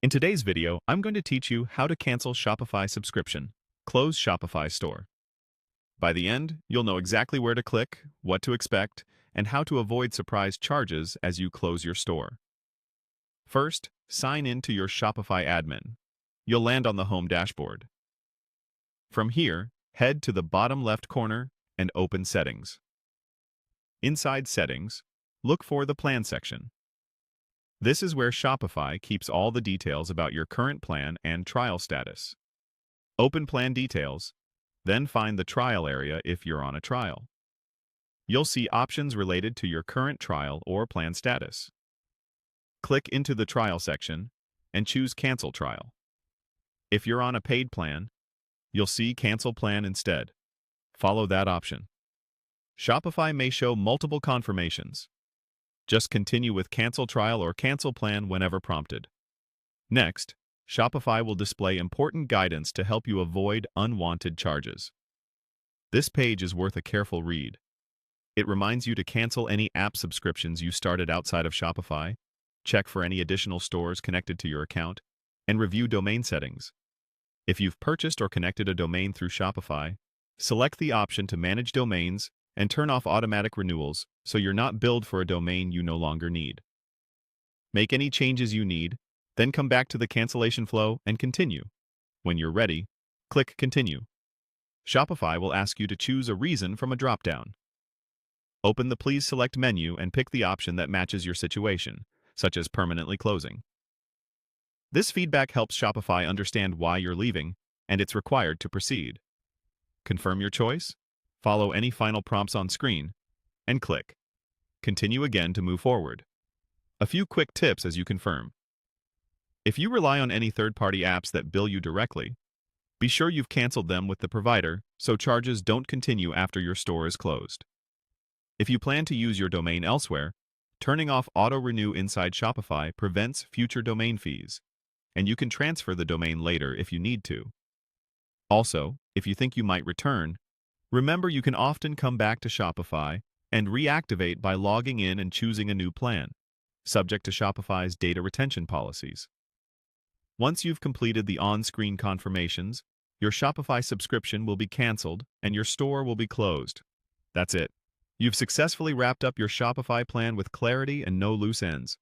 In today's video, I'm going to teach you how to cancel Shopify subscription, close Shopify store. By the end, you'll know exactly where to click, what to expect, and how to avoid surprise charges as you close your store. First, sign in to your Shopify admin. You'll land on the home dashboard. From here, head to the bottom left corner and open Settings. Inside Settings, look for the Plan section. This is where Shopify keeps all the details about your current plan and trial status. Open Plan Details, then find the trial area if you're on a trial. You'll see options related to your current trial or plan status. Click into the Trial section and choose Cancel Trial. If you're on a paid plan, you'll see Cancel Plan instead. Follow that option. Shopify may show multiple confirmations. Just continue with Cancel Trial or Cancel Plan whenever prompted. Next, Shopify will display important guidance to help you avoid unwanted charges. This page is worth a careful read. It reminds you to cancel any app subscriptions you started outside of Shopify, check for any additional stores connected to your account, and review domain settings. If you've purchased or connected a domain through Shopify, select the option to manage domains and turn off automatic renewals so you're not billed for a domain you no longer need. Make any changes you need, then come back to the cancellation flow and continue. When you're ready, click Continue. Shopify will ask you to choose a reason from a dropdown. Open the Please Select menu and pick the option that matches your situation, such as permanently closing. This feedback helps Shopify understand why you're leaving, and it's required to proceed. Confirm your choice, follow any final prompts on screen, and click Continue again to move forward. A few quick tips as you confirm. If you rely on any third-party apps that bill you directly, be sure you've canceled them with the provider so charges don't continue after your store is closed. If you plan to use your domain elsewhere, turning off auto-renew inside Shopify prevents future domain fees, and you can transfer the domain later if you need to. Also, if you think you might return, remember you can often come back to Shopify and reactivate by logging in and choosing a new plan, subject to Shopify's data retention policies. Once you've completed the on-screen confirmations, your Shopify subscription will be canceled and your store will be closed. That's it. You've successfully wrapped up your Shopify plan with clarity and no loose ends.